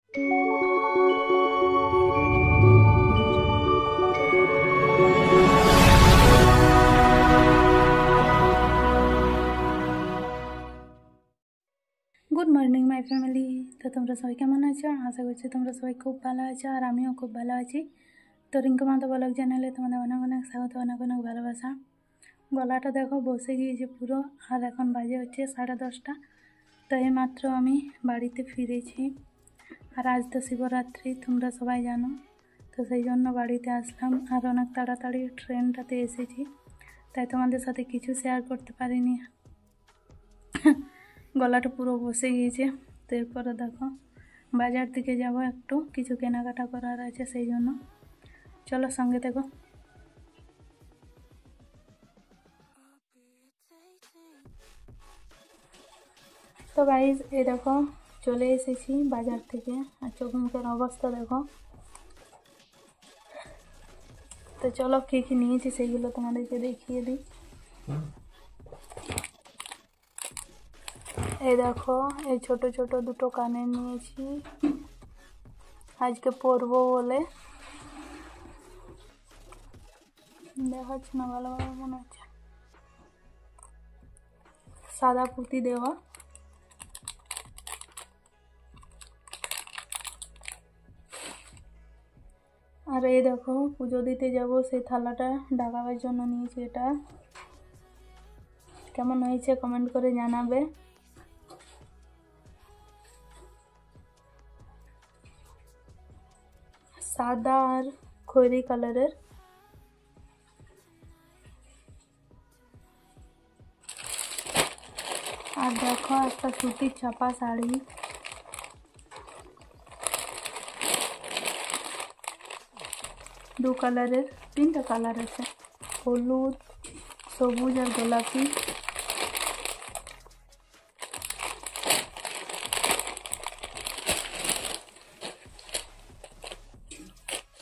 Good morning my family. তো তোমরা সবাই কেমন আছো? আশা করছি তোমরা সবাই খুব ভালো আছো, আর আমিও খুব ভালো আছি। তো রিঙ্কু মাহাতো ব্লগ চ্যানেলে তোমাদের অনেক অনেক স্বাগত, অনেক অনেক ভালোবাসা। গলাটা দেখো বসে গিয়েছে পুরো, আর এখন বাজে হচ্ছে 10:30। তো এইমাত্র আমি বাড়িতে ফিরেছি, আর আজ তো শিবরাত্রি তোমরা সবাই জানো। তো সেই জন্য বাড়িতে আসলাম, আর অনেক তাড়াতাড়ি ট্রেনটাতে এসেছি, তাই তোমাদের সাথে কিছু শেয়ার করতে পারিনি। গলাটা পুরো বসে গিয়েছে। তো এরপরে দেখো বাজার দিকে যাব, একটু কিছু কেনাকাটা করার আছে, সেই জন্য চলো সঙ্গে দেখো। তো গাইজ এই দেখো চলে এসেছি বাজার থেকে, আর চোখ মুখের অবস্থা দেখো। তো চলো কী কী নিয়েছি সেইগুলো তোমাদেরকে দেখিয়ে দিই। এই দেখো এই ছোট ছোট দুটো কানের নিয়েছি, আজকে পরবো বলে। দেখাচ্ছে না ভালোভাবে, মনে হচ্ছে সাদা পুঁতি দেওয়া। আর এই দেখো পুজো দিতে যাব, সেই থালাটা ঢাকাবার জন্য নিয়েছি। এটা কেমন হয়েছে কমেন্ট করে জানাবে। সাদা আর খয়েরি কালারের। আর দেখো একটা সুতির ছাপা শাড়ি, দু কালারের, তিনটা কালার আছে, হলুদ, সবুজ আর গোলাপি।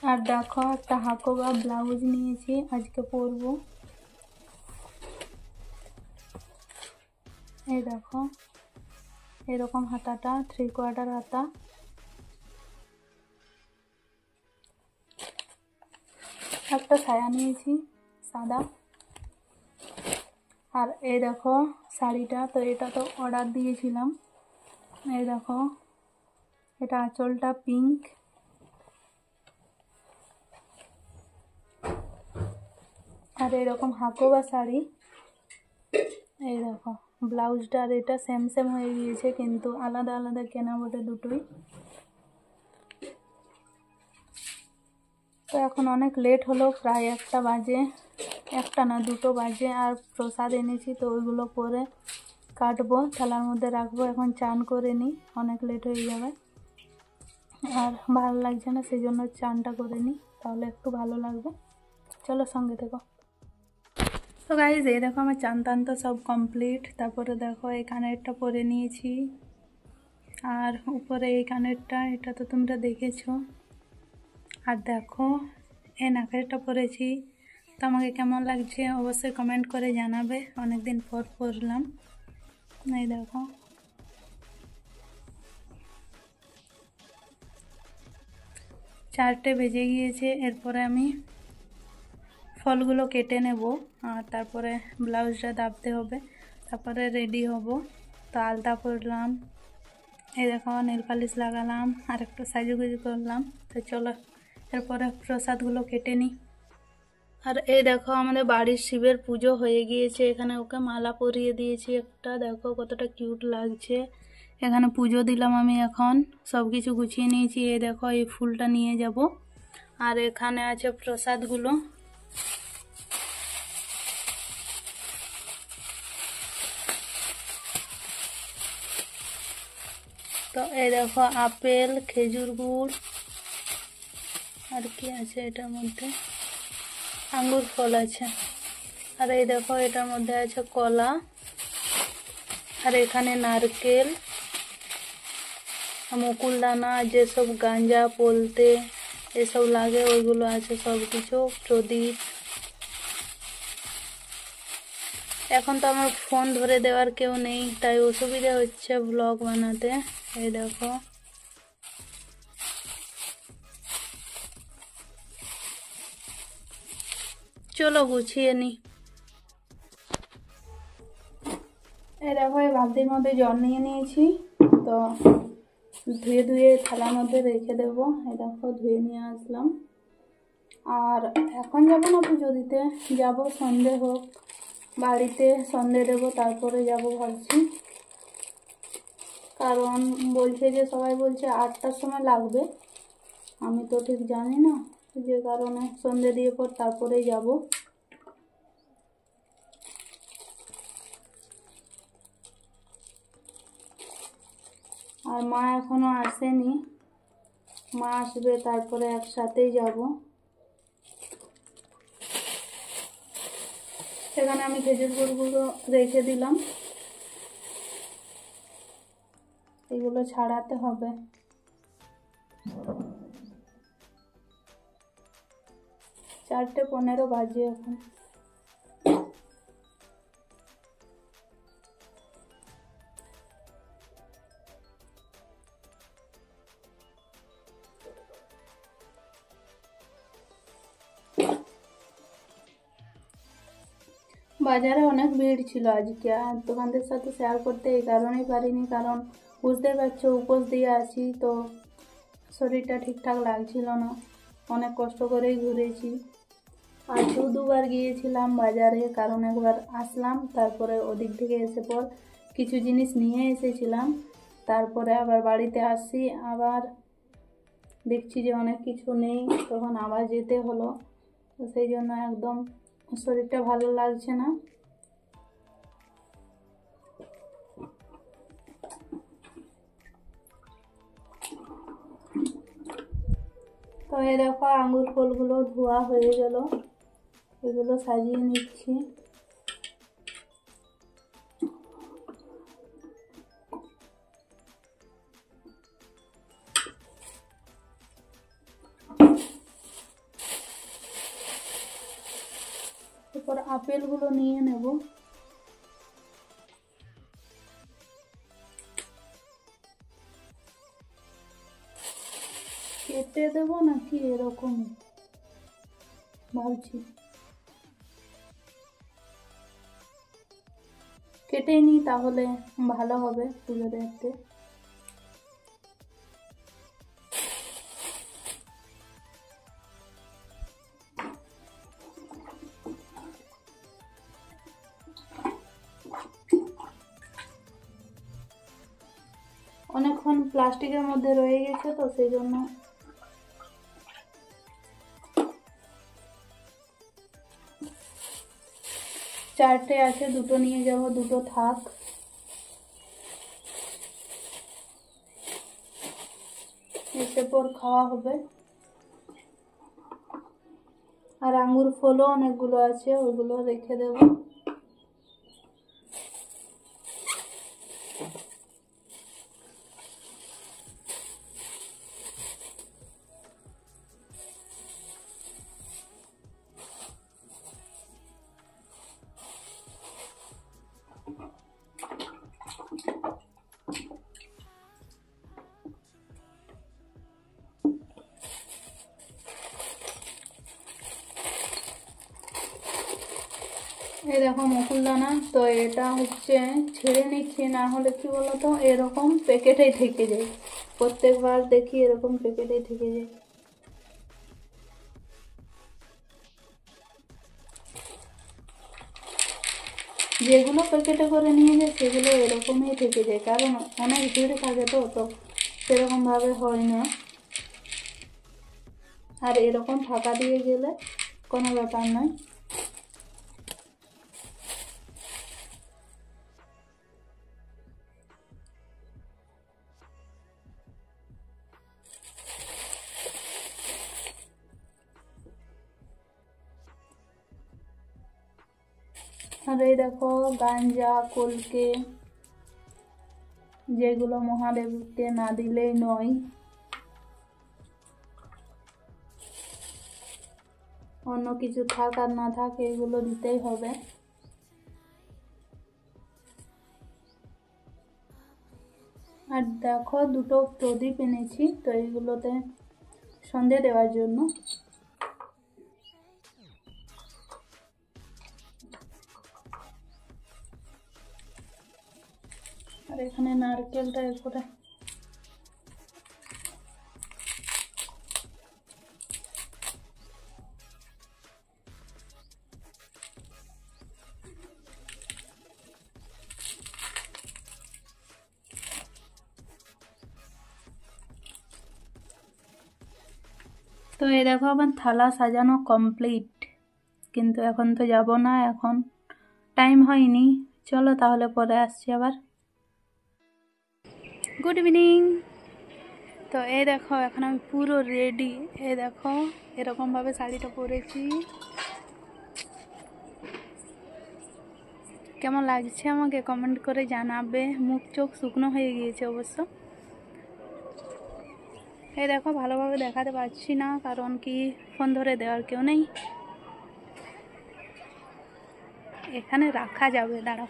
আর দেখো একটা হাকোবা ব্লাউজ নিয়েছি, আজকে পরবো। এই দেখো এরকম হাতাটা, 3/4 হাতা। একটা সায়া নিয়েছি সাদা। আর এই দেখো শাড়িটা, তো এটা তো অর্ডার দিয়েছিলাম। এই দেখো এটা আঁচলটা পিঙ্ক। আর এরকম হাকোবা শাড়ি। এই দেখো ব্লাউজটা আর এটা সেম সেম হয়ে গিয়েছে, কিন্তু আলাদা আলাদা কেনা বটে দুটোই। তো এখন অনেক লেট হলো, প্রায় 1টা বাজে, 1টা না 2টো বাজে। আর প্রসাদ এনেছি, তো ওইগুলো পরে কাটবো, থালার মধ্যে রাখবো। এখন চান করে নিই, অনেক লেট হয়ে যাবে, আর ভালো লাগছে না, সেই জন্য চানটা করে নিই, তাহলে একটু ভালো লাগবে। চলো সঙ্গে থেকো। তো গাইজ এই দেখো আমার চান টান তো সব কমপ্লিট। তারপরে দেখো এই কানেরটা পরে নিয়েছি, আর উপরে এই কানেরটা, এটা তো তোমরা দেখেছো। আর দেখো এই নাকেরটা পরেছি। তো আমাকে কেমন লাগছে অবশ্যই কমেন্ট করে জানাবে, অনেকদিন পর পরলাম। এই দেখো চারটে বেজে গিয়েছে। এরপরে আমি ফলগুলো কেটে নেব, আর তারপরে ব্লাউজটা দাবতে হবে, তারপরে রেডি হব। তো আলতা পরলাম, এই দেখো নেল পালিশ লাগালাম, আর একটু সাজুগুজু করলাম। তো চলো এরপরে প্রসাদগুলো কেটে নিই। আর এই দেখো আমাদের বাড়ির শিবের পুজো হয়ে গিয়েছে, এখানে ওকে মালা পরিয়ে দিয়েছি একটা, দেখো কতটা কিউট লাগছে। এখানে পুজো দিলাম আমি, এখন সব কিছু গুছিয়ে নিয়েছি। এই দেখো এই ফুলটা নিয়ে যাব, আর এখানে আছে প্রসাদগুলো। তো এই দেখো আপেল, খেজুর গুড়, আর কি আছে এটার মধ্যে, আঙ্গুর ফল আছে। আর এই দেখো এটার মধ্যে আছে কলা, আর এখানে নারকেল, মুকুলদানা, যেসব গাঞ্জা পলতে এসব লাগে ওইগুলো আছে সব কিছু, প্রদীপ। এখন তো আমার ফোন ধরে দেওয়ার কেউ নেই, তাই অসুবিধা হচ্ছে ব্লগ বানাতে। এই দেখো চলো গুছিয়ে নি। এই দেখো এই বালতির মধ্যে জল নিয়ে নিয়েছি, তো ধুয়ে ধুয়ে থালার মধ্যে রেখে দেবো। এই দেখো ধুয়ে নিয়ে আসলাম। আর এখন যাবো না পুজো দিতে, যাবো সন্ধে হোক, বাড়িতে সন্ধে দেবো তারপরে যাবো ভাবছি। কারণ বলছে যে সবাই বলছে 8টার সময় লাগবে, আমি তো ঠিক জানি না, যে কারণে সন্ধে দিয়ে পর তারপরেই যাব। আর মা এখনো আসেনি, মা আসবে তারপরে একসাথেই যাব। সেখানে আমি খেজুর গুড়গুলো রেখে দিলাম, এগুলো ছাড়াতে হবে। 4:15 বাজে এখন। বাজারে অনেক ভিড় ছিল আজকে, আর তোমাদের সাথে শেয়ার করতে এই কারণেই পারিনি, কারণ বুঝতে পারছো উপোস দিয়ে আসি, তো শরীরটা ঠিকঠাক লাগছিল না, অনেক কষ্ট করেই ঘুরেছি। আর 2বার গিয়েছিলাম বাজারে, কারণ একবার আসলাম, তারপরে ওদিক থেকে এসে পর কিছু জিনিস নিয়ে এসেছিলাম, তারপরে আবার বাড়িতে আসি, আবার দেখছি যে অনেক কিছু নেই, তখন আবার যেতে হলো। তো সেই জন্য একদম শরীরটা ভালো লাগছে না। তো এই দেখো আঙ্গুর ফলগুলো ধোয়া হয়ে গেল, এগুলো সাজিয়ে নিচ্ছি। এরপর আপেলগুলো নিয়ে নেব। কেটে দেব নাকি এরকম ভাবছি, কেটে নিই তাহলে ভালো হবে পুজো দেখতে। অনেকক্ষণ প্লাস্টিকের মধ্যে রয়ে গেছে, তো সেই জন্য চারটে আছে, 2টো নিয়ে যাব, 2টো থাক। এসে পর খাওয়া হবে। আর আঙ্গুর ফলও অনেকগুলো আছে, ওইগুলো রেখে দেব। এই দেখো মুকুলদানা, তো এটা হচ্ছে ছেড়ে নিচ্ছি, না হলে কি বলতো এরকম প্যাকেটেই থেকে যায়, প্রত্যেকবার দেখি এরকম প্যাকেটেই থেকে যায়। যেগুলো প্যাকেটে করে নিয়ে যায় সেগুলো এরকমই থেকে যায়, কারণ অনেক ভিড় থাকে, তো সেরকমভাবে হয় না। আর এরকম ফাঁকা দিয়ে গেলে কোনো ব্যাপার নয়। আর এই দেখো গাঞ্জা, কলকে, যেগুলো মহাদেবকে না দিলেই নয়, অন্য কিছু থাক আর না থাক এগুলো দিতেই হবে। আর দেখো 2টো প্রদীপ এনেছি, তো এইগুলোতে সন্ধে দেওয়ার জন্য। আর এখানে নারকেলটা এরপরে তো এই দেখো আমার থালা সাজানো কমপ্লিট, কিন্তু এখন তো যাব না, এখন টাইম হয়নি। চলো তাহলে পরে আসছি আবার। Good evening. তো এই দেখো এখন আমি পুরো রেডি। এই দেখো এরকমভাবে শাড়িটা পরেছি, কেমন লাগছে আমাকে কমেন্ট করে জানাবে। মুখ চোখ শুকনো হয়ে গিয়েছে অবশ্য। এই দেখো ভালোভাবে দেখাতে পারছি না, কারণ কি ফোন ধরে দেওয়ার কেউ নেই। এখানে রাখা যাবে, দাঁড়াও।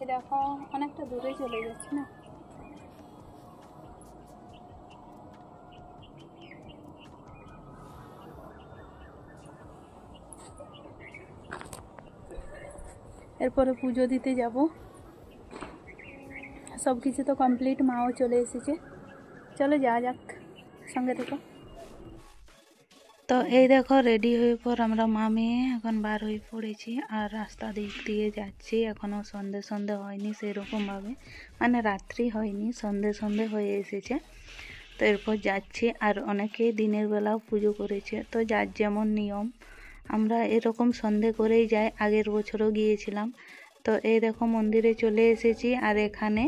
এই দেখো অনেকটা দূরে চলে যাচ্ছে না। এরপরে পুজো দিতে যাব। সব কিছু তো কমপ্লিট, মাও চলে এসেছে। চলো যাওয়া যাক, সঙ্গে থেকো। তো এই দেখো রেডি হয়ে পর আমরা মা মেয়ে এখন বার হয়ে পড়েছি, আর রাস্তা দিক দিয়ে যাচ্ছি। এখনও সন্ধে সন্ধে হয়নি সেরকমভাবে, মানে রাত্রি হয়নি, সন্ধে সন্ধে হয়ে এসেছে। তো এরপর যাচ্ছি। আর অনেকেই দিনের বেলাও পুজো করেছে, তো যার যেমন নিয়ম। আমরা এরকম সন্ধে করেই যাই, আগের বছরও গিয়েছিলাম। তো এই দেখো মন্দিরে চলে এসেছি, আর এখানে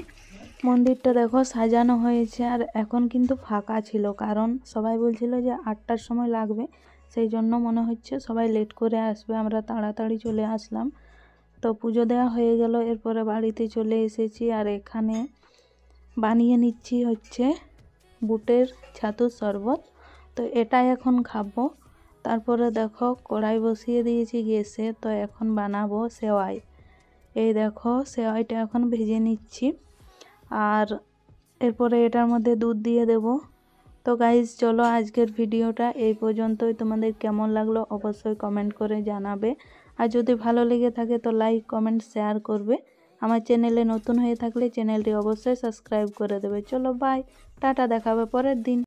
মন্দিরটা দেখো সাজানো হয়েছে। আর এখন কিন্তু ফাঁকা ছিল, কারণ সবাই বলছিল যে 8টার সময় লাগবে, সেই জন্য মনে হচ্ছে সবাই লেট করে আসবে। আমরা তাড়াতাড়ি চলে আসলাম। তো পুজো দেওয়া হয়ে গেল, এরপরে বাড়িতে চলে এসেছি। আর এখানে বানিয়ে নিচ্ছি হচ্ছে বুটের ছাতুর শরবত। তো এটাই এখন খাবো। তারপরে দেখো কড়াই বসিয়ে দিয়েছি গ্যাসে, তো এখন বানাবো সেওয়াই। এই দেখো সেওয়াইটা এখন ভেজে নিচ্ছি, আর এরপরে এটার মধ্যে দুধ দিয়ে দেব। তো গাইজ চলো আজকের ভিডিওটা এই পর্যন্তই। তোমাদের কেমন লাগলো অবশ্যই কমেন্ট করে জানাবে, আর যদি ভালো লেগে থাকে তো লাইক কমেন্ট শেয়ার করবে। আমার চ্যানেলে নতুন হয়ে থাকলে চ্যানেলটি অবশ্যই সাবস্ক্রাইব করে দেবে। চলো বাই, টাটা, দেখাবে পরের দিন।